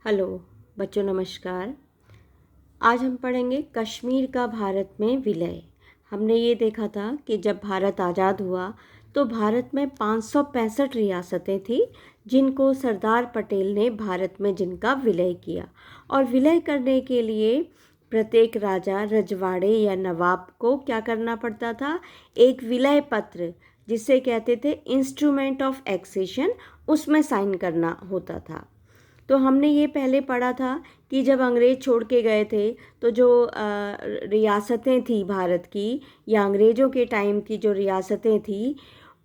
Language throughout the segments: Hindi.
हेलो बच्चों, नमस्कार। आज हम पढ़ेंगे कश्मीर का भारत में विलय। हमने ये देखा था कि जब भारत आज़ाद हुआ तो भारत में 565 रियासतें थी जिनको सरदार पटेल ने भारत में जिनका विलय किया। और विलय करने के लिए प्रत्येक राजा, रजवाड़े या नवाब को क्या करना पड़ता था? एक विलय पत्र, जिसे कहते थे इंस्ट्रूमेंट ऑफ एक्सेशन, उसमें साइन करना होता था। तो हमने ये पहले पढ़ा था कि जब अंग्रेज़ छोड़ के गए थे तो जो रियासतें थी भारत की, या अंग्रेज़ों के टाइम की जो रियासतें थी,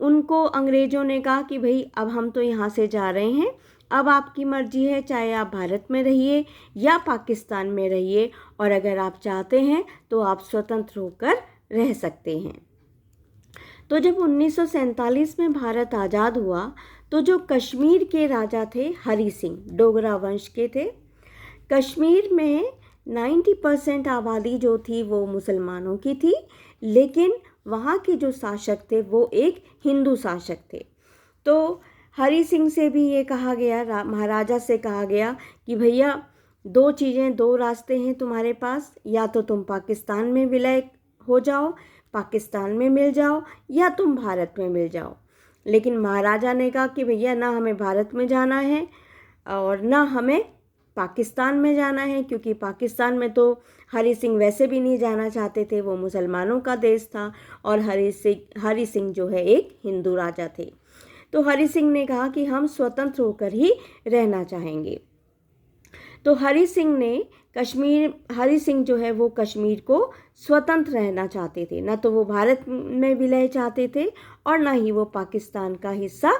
उनको अंग्रेज़ों ने कहा कि भाई अब हम तो यहाँ से जा रहे हैं, अब आपकी मर्जी है, चाहे आप भारत में रहिए या पाकिस्तान में रहिए, और अगर आप चाहते हैं तो आप स्वतंत्र होकर रह सकते हैं। तो जब 1947 में भारत आज़ाद हुआ तो जो कश्मीर के राजा थे हरि सिंह, डोगरा वंश के थे। कश्मीर में 90% आबादी जो थी वो मुसलमानों की थी, लेकिन वहाँ के जो शासक थे वो एक हिंदू शासक थे। तो हरि सिंह से भी ये कहा गया, महाराजा से कहा गया कि भैया दो चीज़ें, दो रास्ते हैं तुम्हारे पास, या तो तुम पाकिस्तान में विलय हो जाओ, पाकिस्तान में मिल जाओ, या तुम भारत में मिल जाओ। लेकिन महाराजा ने कहा कि भैया ना हमें भारत में जाना है और ना हमें पाकिस्तान में जाना है, क्योंकि पाकिस्तान में तो हरि सिंह वैसे भी नहीं जाना चाहते थे, वो मुसलमानों का देश था, और हरि सिंह जो है एक हिंदू राजा थे। तो हरि सिंह ने कहा कि हम स्वतंत्र होकर ही रहना चाहेंगे। तो हरि सिंह जो है वो कश्मीर को स्वतंत्र रहना चाहते थे, ना तो वो भारत में विलय चाहते थे और ना ही वो पाकिस्तान का हिस्सा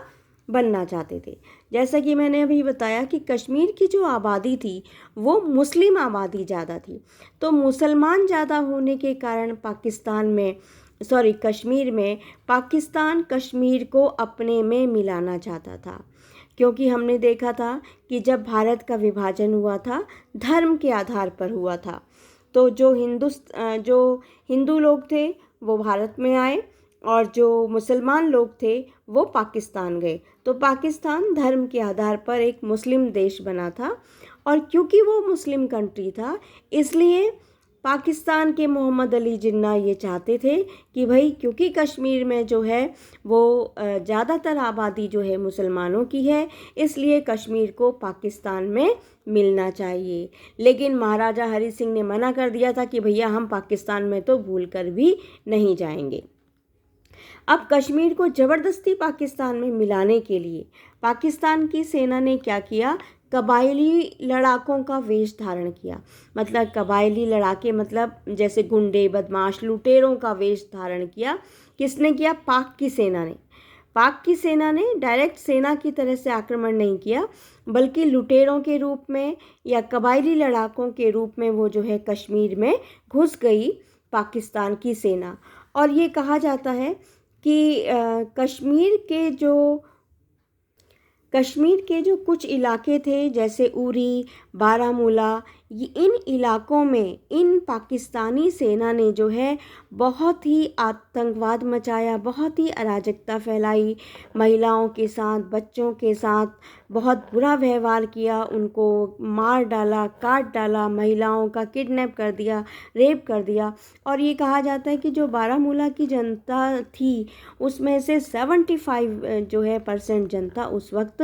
बनना चाहते थे। जैसा कि मैंने अभी बताया कि कश्मीर की जो आबादी थी वो मुस्लिम आबादी ज़्यादा थी, तो मुसलमान ज़्यादा होने के कारण कश्मीर में पाकिस्तान कश्मीर को अपने में मिलाना चाहता था। क्योंकि हमने देखा था कि जब भारत का विभाजन हुआ था धर्म के आधार पर हुआ था, तो जो हिंदू लोग थे वो भारत में आए और जो मुसलमान लोग थे वो पाकिस्तान गए। तो पाकिस्तान धर्म के आधार पर एक मुस्लिम देश बना था, और क्योंकि वो मुस्लिम कंट्री था इसलिए पाकिस्तान के मोहम्मद अली जिन्ना ये चाहते थे कि भाई, क्योंकि कश्मीर में जो है वो ज़्यादातर आबादी जो है मुसलमानों की है, इसलिए कश्मीर को पाकिस्तान में मिलना चाहिए। लेकिन महाराजा हरि सिंह ने मना कर दिया था कि भैया हम पाकिस्तान में तो भूल कर भी नहीं जाएंगे। अब कश्मीर को ज़बरदस्ती पाकिस्तान में मिलाने के लिए पाकिस्तान की सेना ने क्या किया? कबायली लड़ाकों का वेश धारण किया। मतलब कबायली लड़ाके, मतलब जैसे गुंडे, बदमाश, लुटेरों का वेश धारण किया। किसने किया? पाक की सेना ने। पाक की सेना ने डायरेक्ट सेना की तरह से आक्रमण नहीं किया, बल्कि लुटेरों के रूप में या कबायली लड़ाकों के रूप में वो जो है कश्मीर में घुस गई पाकिस्तान की सेना। और ये कहा जाता है कि कश्मीर के जो कुछ इलाके थे जैसे उरी, बारामूला, इन इलाकों में इन पाकिस्तानी सेना ने जो है बहुत ही आतंकवाद मचाया, बहुत ही अराजकता फैलाई, महिलाओं के साथ, बच्चों के साथ बहुत बुरा व्यवहार किया, उनको मार डाला, काट डाला, महिलाओं का किडनैप कर दिया, रेप कर दिया। और ये कहा जाता है कि जो बारामूला की जनता थी उसमें से 75 जो है % जनता उस वक्त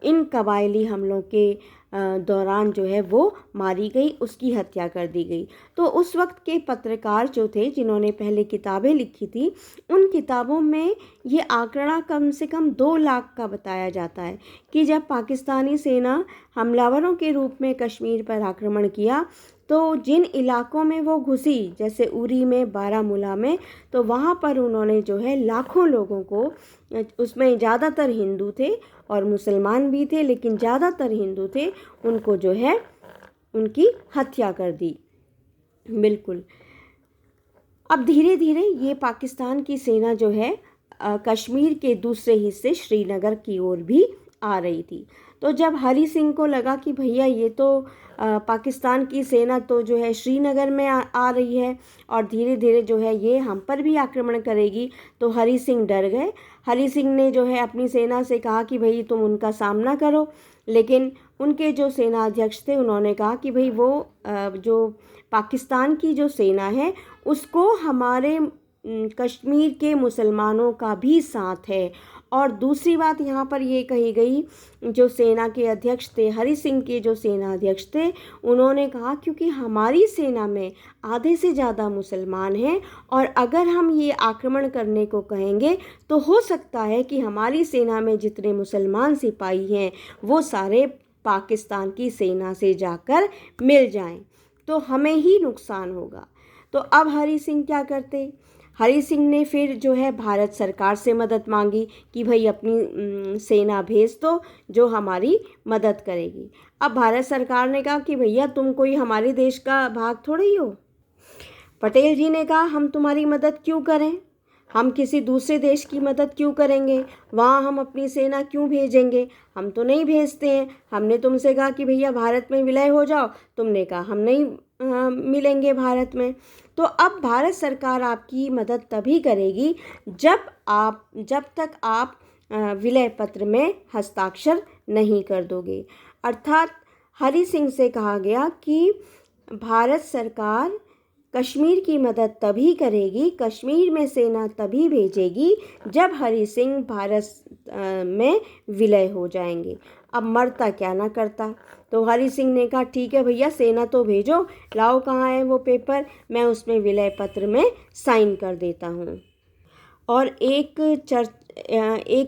इन कबायली हमलों के दौरान जो है वो मारी गई, उसकी हत्या कर दी गई। तो उस वक्त के पत्रकार जो थे, जिन्होंने पहले किताबें लिखी थी, उन किताबों में ये आंकड़ा कम से कम 2 लाख का बताया जाता है कि जब पाकिस्तानी सेना हमलावरों के रूप में कश्मीर पर आक्रमण किया तो जिन इलाकों में वो घुसी, जैसे उरी में, बारामूला में, तो वहाँ पर उन्होंने जो है लाखों लोगों को, उसमें ज़्यादातर हिंदू थे और मुसलमान भी थे, लेकिन ज़्यादातर हिंदू थे, उनको जो है उनकी हत्या कर दी। बिल्कुल। अब धीरे धीरे ये पाकिस्तान की सेना जो है कश्मीर के दूसरे हिस्से श्रीनगर की ओर भी आ रही थी। तो जब हरि सिंह को लगा कि भैया ये तो पाकिस्तान की सेना तो जो है श्रीनगर में आ रही है और धीरे धीरे जो है ये हम पर भी आक्रमण करेगी, तो हरि सिंह डर गए। हरि सिंह ने जो है अपनी सेना से कहा कि भाई तुम उनका सामना करो, लेकिन उनके जो सेना अध्यक्ष थे उन्होंने कहा कि भाई वो जो पाकिस्तान की जो सेना है उसको हमारे कश्मीर के मुसलमानों का भी साथ है। और दूसरी बात यहाँ पर ये कही गई, जो सेना के अध्यक्ष थे, हरि सिंह के जो सेना अध्यक्ष थे, उन्होंने कहा क्योंकि हमारी सेना में आधे से ज़्यादा मुसलमान हैं और अगर हम ये आक्रमण करने को कहेंगे तो हो सकता है कि हमारी सेना में जितने मुसलमान सिपाही हैं वो सारे पाकिस्तान की सेना से जाकर मिल जाएं, तो हमें ही नुकसान होगा। तो अब हरि सिंह क्या करते? हरि सिंह ने फिर जो है भारत सरकार से मदद मांगी कि भाई अपनी सेना भेज दो जो हमारी मदद करेगी। अब भारत सरकार ने कहा कि भैया तुम कोई हमारे देश का भाग थोड़े ही हो। पटेल जी ने कहा हम तुम्हारी मदद क्यों करें, हम किसी दूसरे देश की मदद क्यों करेंगे, वहाँ हम अपनी सेना क्यों भेजेंगे, हम तो नहीं भेजते हैं। हमने तुमसे कहा कि भैया भारत में विलय हो जाओ, तुमने कहा हम नहीं मिलेंगे भारत में। तो अब भारत सरकार आपकी मदद तभी करेगी जब तक आप विलय पत्र में हस्ताक्षर नहीं कर दोगे। अर्थात हरि सिंह से कहा गया कि भारत सरकार कश्मीर की मदद तभी करेगी, कश्मीर में सेना तभी भेजेगी जब हरि सिंह भारत में विलय हो जाएंगे। अब मरता क्या ना करता। तो हरि सिंह ने कहा ठीक है भैया सेना तो भेजो, लाओ कहाँ है वो पेपर, मैं उसमें विलय पत्र में साइन कर देता हूँ। और एक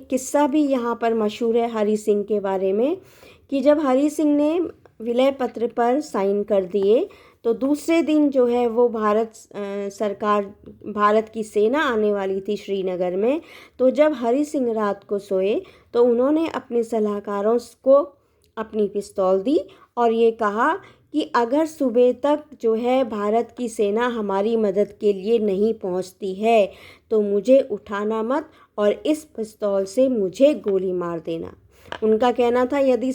किस्सा भी यहाँ पर मशहूर है हरि सिंह के बारे में कि जब हरि सिंह ने विलय पत्र पर साइन कर दिए तो दूसरे दिन जो है वो भारत की सेना आने वाली थी श्रीनगर में। तो जब हरि सिंह रात को सोए तो उन्होंने अपने सलाहकारों को अपनी पिस्तौल दी और ये कहा कि अगर सुबह तक जो है भारत की सेना हमारी मदद के लिए नहीं पहुंचती है तो मुझे उठाना मत और इस पिस्तौल से मुझे गोली मार देना। उनका कहना था यदि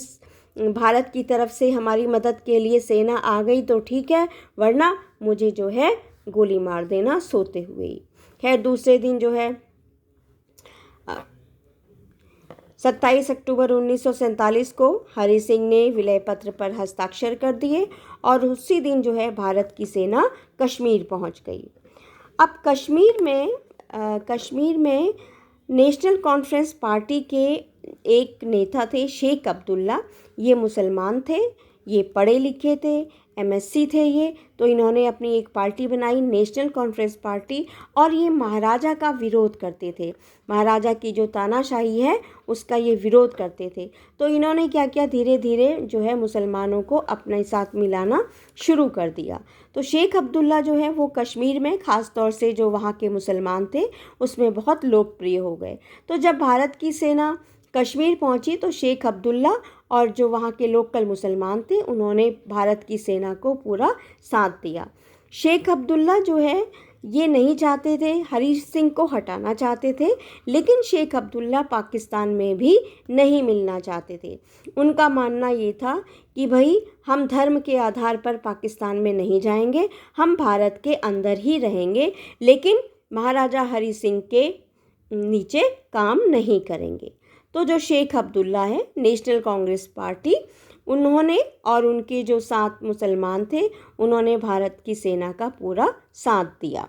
भारत की तरफ से हमारी मदद के लिए सेना आ गई तो ठीक है, वरना मुझे जो है गोली मार देना सोते हुए ही। खैर दूसरे दिन जो है 27 अक्टूबर 1947 को हरि सिंह ने विलय पत्र पर हस्ताक्षर कर दिए और उसी दिन जो है भारत की सेना कश्मीर पहुंच गई। अब कश्मीर में नेशनल कॉन्फ्रेंस पार्टी के एक नेता थे शेख अब्दुल्ला। ये मुसलमान थे, ये पढ़े लिखे थे, एमएससी थे ये। तो इन्होंने अपनी एक पार्टी बनाई नेशनल कॉन्फ्रेंस पार्टी और ये महाराजा का विरोध करते थे। महाराजा की जो तानाशाही है उसका ये विरोध करते थे। तो इन्होंने क्या किया, धीरे धीरे जो है मुसलमानों को अपने साथ मिलाना शुरू कर दिया। तो शेख अब्दुल्ला जो है वो कश्मीर में ख़ास तौर से जो वहाँ के मुसलमान थे उसमें बहुत लोकप्रिय हो गए। तो जब भारत की सेना कश्मीर पहुंची तो शेख अब्दुल्ला और जो वहाँ के लोकल मुसलमान थे उन्होंने भारत की सेना को पूरा साथ दिया। शेख अब्दुल्ला जो है ये नहीं चाहते थे, हरि सिंह को हटाना चाहते थे, लेकिन शेख अब्दुल्ला पाकिस्तान में भी नहीं मिलना चाहते थे। उनका मानना ये था कि भाई हम धर्म के आधार पर पाकिस्तान में नहीं जाएंगे, हम भारत के अंदर ही रहेंगे, लेकिन महाराजा हरि सिंह के नीचे काम नहीं करेंगे। तो जो शेख अब्दुल्ला है नेशनल कांग्रेस पार्टी, उन्होंने और उनके जो 7 मुसलमान थे उन्होंने भारत की सेना का पूरा साथ दिया।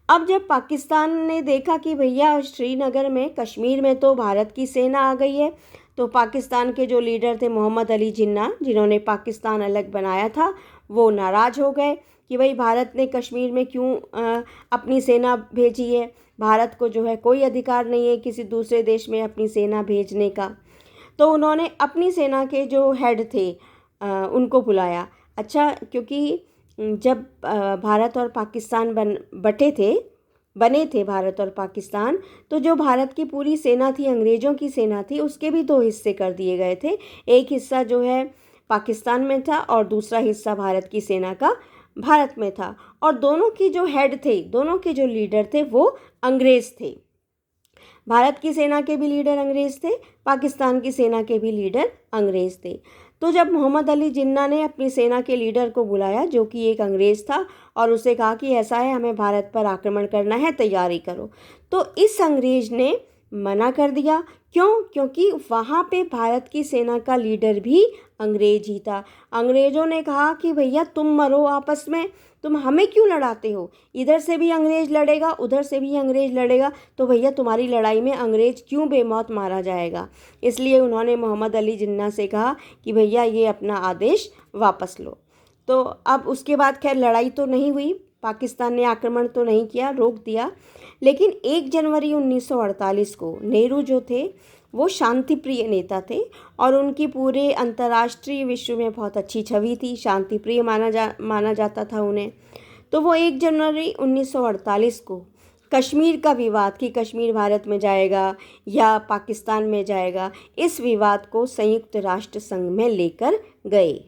अब जब पाकिस्तान ने देखा कि भैया श्रीनगर में कश्मीर में तो भारत की सेना आ गई है, तो पाकिस्तान के जो लीडर थे मोहम्मद अली जिन्ना, जिन्होंने पाकिस्तान अलग बनाया था, वो नाराज़ हो गए कि भाई भारत ने कश्मीर में क्यों अपनी सेना भेजी है, भारत को जो है कोई अधिकार नहीं है किसी दूसरे देश में अपनी सेना भेजने का। तो उन्होंने अपनी सेना के जो हेड थे उनको बुलाया। अच्छा, क्योंकि जब भारत और पाकिस्तान बने थे भारत और पाकिस्तान, तो जो भारत की पूरी सेना थी, अंग्रेज़ों की सेना थी, उसके भी 2 हिस्से कर दिए गए थे। एक हिस्सा जो है पाकिस्तान में था और दूसरा हिस्सा भारत की सेना का भारत में था। और दोनों की जो हेड थे, दोनों के जो लीडर थे वो अंग्रेज़ थे। भारत की सेना के भी लीडर अंग्रेज़ थे, पाकिस्तान की सेना के भी लीडर अंग्रेज़ थे। तो जब मोहम्मद अली जिन्ना ने अपनी सेना के लीडर को बुलाया जो कि एक अंग्रेज़ था और उसे कहा कि ऐसा है, हमें भारत पर आक्रमण करना है, तैयारी करो, तो इस अंग्रेज़ ने मना कर दिया। क्यों? क्योंकि वहाँ पे भारत की सेना का लीडर भी अंग्रेज ही था। अंग्रेज़ों ने कहा कि भैया तुम मरो आपस में, तुम हमें क्यों लड़ाते हो? इधर से भी अंग्रेज लड़ेगा, उधर से भी अंग्रेज लड़ेगा, तो भैया तुम्हारी लड़ाई में अंग्रेज क्यों बेमौत मारा जाएगा? इसलिए उन्होंने मोहम्मद अली जिन्ना से कहा कि भैया ये अपना आदेश वापस लो। तो अब उसके बाद खैर लड़ाई तो नहीं हुई, पाकिस्तान ने आक्रमण तो नहीं किया, रोक दिया। लेकिन 1 जनवरी 1948 को नेहरू जो थे वो शांति प्रिय नेता थे और उनकी पूरे अंतर्राष्ट्रीय विश्व में बहुत अच्छी छवि थी, शांति प्रिय माना जाता था उन्हें। तो वो 1 जनवरी 1948 को कश्मीर का विवाद कि कश्मीर भारत में जाएगा या पाकिस्तान में जाएगा, इस विवाद को संयुक्त राष्ट्र संघ में लेकर गए।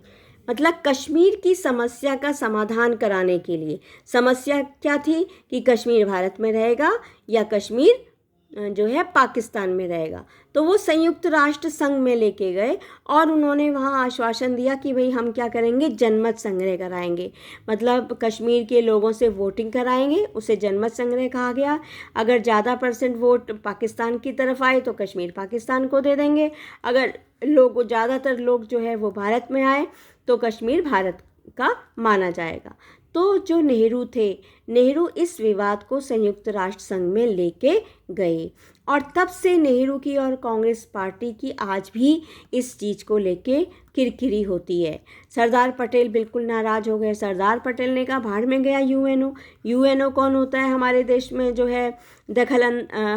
मतलब कश्मीर की समस्या का समाधान कराने के लिए। समस्या क्या थी कि कश्मीर भारत में रहेगा या कश्मीर जो है पाकिस्तान में रहेगा। तो वो संयुक्त राष्ट्र संघ में लेके गए और उन्होंने वहाँ आश्वासन दिया कि भाई हम क्या करेंगे, जनमत संग्रह कराएंगे। मतलब कश्मीर के लोगों से वोटिंग कराएंगे, उसे जनमत संग्रह कहा गया। अगर ज़्यादा % वोट पाकिस्तान की तरफ आए तो कश्मीर पाकिस्तान को दे देंगे, अगर ज़्यादातर लोग जो है वो भारत में आए तो कश्मीर भारत का माना जाएगा। तो जो नेहरू थे, नेहरू इस विवाद को संयुक्त राष्ट्र संघ में लेके गए और तब से नेहरू की और कांग्रेस पार्टी की आज भी इस चीज़ को लेके किरकिरी होती है। सरदार पटेल बिल्कुल नाराज़ हो गए। सरदार पटेल ने कहा भाड़ में गया यूएनओ। यूएनओ कौन होता है हमारे देश में जो है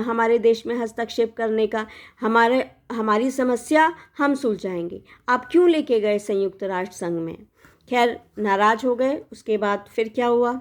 हमारे देश में हस्तक्षेप करने का? हमारी समस्या हम सुलझाएंगे, आप क्यों लेके गए संयुक्त राष्ट्र संघ में? खैर नाराज़ हो गए। उसके बाद फिर क्या हुआ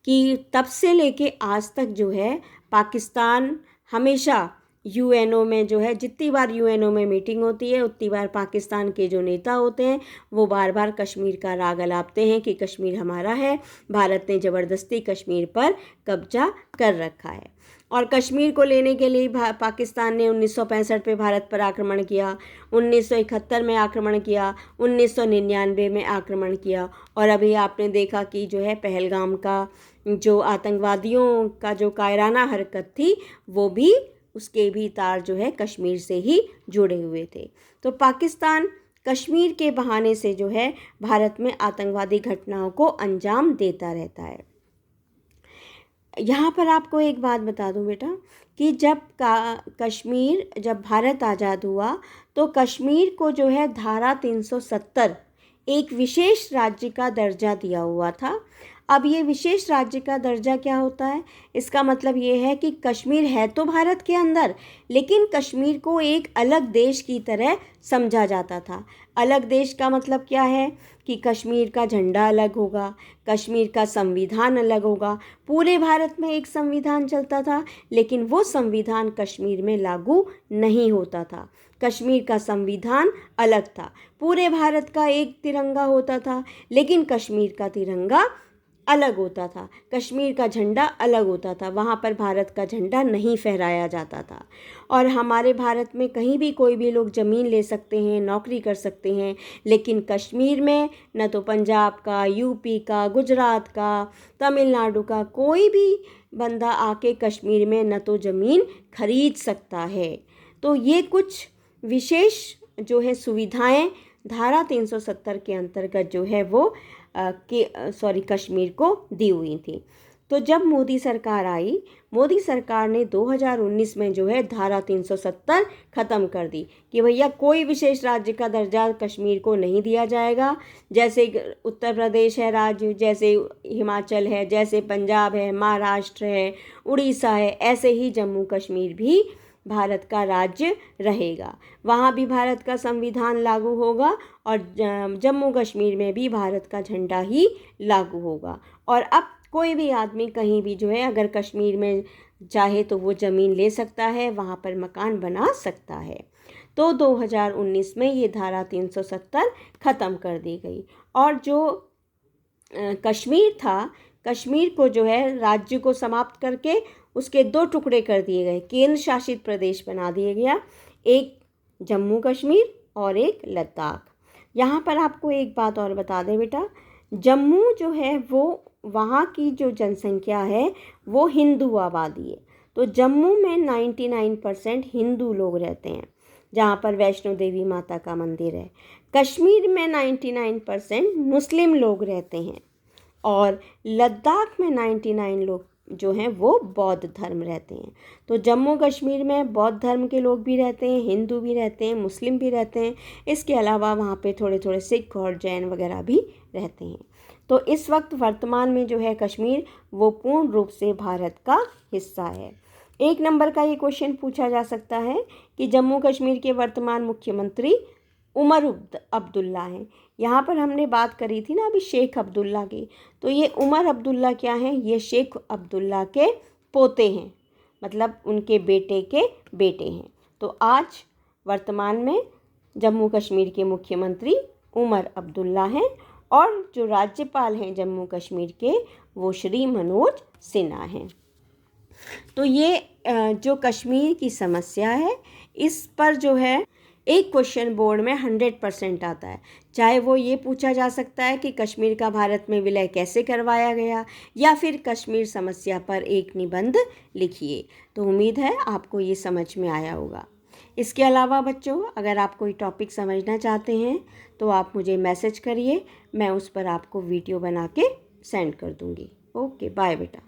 कि तब से लेके आज तक जो है पाकिस्तान हमेशा यूएनओ में जो है, जितनी बार यूएनओ में मीटिंग होती है उतनी बार पाकिस्तान के जो नेता होते हैं वो बार बार कश्मीर का राग अलापते हैं कि कश्मीर हमारा है, भारत ने ज़बरदस्ती कश्मीर पर कब्जा कर रखा है। और कश्मीर को लेने के लिए पाकिस्तान ने 1965 पे भारत पर आक्रमण किया, 1971 में आक्रमण किया, 1999 में आक्रमण किया और अभी आपने देखा कि जो है पहलगाम का जो आतंकवादियों का जो कायराना हरकत थी वो भी, उसके भी तार जो है कश्मीर से ही जुड़े हुए थे। तो पाकिस्तान कश्मीर के बहाने से जो है भारत में आतंकवादी घटनाओं को अंजाम देता रहता है। यहाँ पर आपको एक बात बता दूँ बेटा कि जब भारत आज़ाद हुआ तो कश्मीर को जो है धारा 370 एक विशेष राज्य का दर्जा दिया हुआ था। अब ये विशेष राज्य का दर्जा क्या होता है? इसका मतलब ये है कि कश्मीर है तो भारत के अंदर, लेकिन कश्मीर को एक अलग देश की तरह समझा जाता था। अलग देश का मतलब क्या है कि कश्मीर का झंडा अलग होगा, कश्मीर का संविधान अलग होगा। पूरे भारत में एक संविधान चलता था लेकिन वो संविधान कश्मीर में लागू नहीं होता था। कश्मीर का संविधान अलग था। पूरे भारत का एक तिरंगा होता था लेकिन कश्मीर का तिरंगा अलग होता था, कश्मीर का झंडा अलग होता था, वहाँ पर भारत का झंडा नहीं फहराया जाता था। और हमारे भारत में कहीं भी कोई भी लोग ज़मीन ले सकते हैं, नौकरी कर सकते हैं, लेकिन कश्मीर में न तो पंजाब का, यूपी का, गुजरात का, तमिलनाडु का कोई भी बंदा आके कश्मीर में न तो ज़मीन खरीद सकता है। तो ये कुछ विशेष जो है सुविधाएं धारा 370 के अंतर्गत जो है वो कश्मीर को दी हुई थी। तो जब मोदी सरकार आई, मोदी सरकार ने 2019 में जो है धारा 370 ख़त्म कर दी कि भैया कोई विशेष राज्य का दर्जा कश्मीर को नहीं दिया जाएगा। जैसे उत्तर प्रदेश है राज्य, जैसे हिमाचल है, जैसे पंजाब है, महाराष्ट्र है, उड़ीसा है, ऐसे ही जम्मू कश्मीर भी भारत का राज्य रहेगा। वहाँ भी भारत का संविधान लागू होगा और जम्मू कश्मीर में भी भारत का झंडा ही लागू होगा। और अब कोई भी आदमी कहीं भी जो है अगर कश्मीर में चाहे तो वो ज़मीन ले सकता है, वहाँ पर मकान बना सकता है। तो 2019 में ये धारा 370 ख़त्म कर दी गई और जो कश्मीर था, कश्मीर को जो है राज्य को समाप्त करके उसके 2 टुकड़े कर दिए गए, केंद्र शासित प्रदेश बना दिया गया, एक जम्मू कश्मीर और एक लद्दाख। यहाँ पर आपको एक बात और बता दें बेटा, जम्मू जो है वो वहाँ की जो जनसंख्या है वो हिंदू आबादी है। तो जम्मू में 99% हिंदू लोग रहते हैं, जहाँ पर वैष्णो देवी माता का मंदिर है। कश्मीर में 99% मुस्लिम लोग रहते हैं और लद्दाख में 99 लोग जो हैं वो बौद्ध धर्म रहते हैं। तो जम्मू कश्मीर में बौद्ध धर्म के लोग भी रहते हैं, हिंदू भी रहते हैं, मुस्लिम भी रहते हैं। इसके अलावा वहाँ पे थोड़े थोड़े सिख और जैन वगैरह भी रहते हैं। तो इस वक्त वर्तमान में जो है कश्मीर वो पूर्ण रूप से भारत का हिस्सा है। 1 नंबर का ये क्वेश्चन पूछा जा सकता है कि जम्मू कश्मीर के वर्तमान मुख्यमंत्री उमर अब्दुल्ला हैं। यहाँ पर हमने बात करी थी ना अभी शेख अब्दुल्ला की, तो ये उमर अब्दुल्ला क्या हैं? ये शेख अब्दुल्ला के पोते हैं, मतलब उनके बेटे के बेटे हैं। तो आज वर्तमान में जम्मू कश्मीर के मुख्यमंत्री उमर अब्दुल्ला हैं और जो राज्यपाल हैं जम्मू कश्मीर के वो श्री मनोज सिन्हा हैं। तो ये जो कश्मीर की समस्या है इस पर जो है एक क्वेश्चन बोर्ड में 100% आता है। चाहे वो ये पूछा जा सकता है कि कश्मीर का भारत में विलय कैसे करवाया गया, या फिर कश्मीर समस्या पर एक निबंध लिखिए। तो उम्मीद है आपको ये समझ में आया होगा। इसके अलावा बच्चों, अगर आप कोई टॉपिक समझना चाहते हैं तो आप मुझे मैसेज करिए, मैं उस पर आपको वीडियो बना के सेंड कर दूँगी। ओके, बाय बेटा।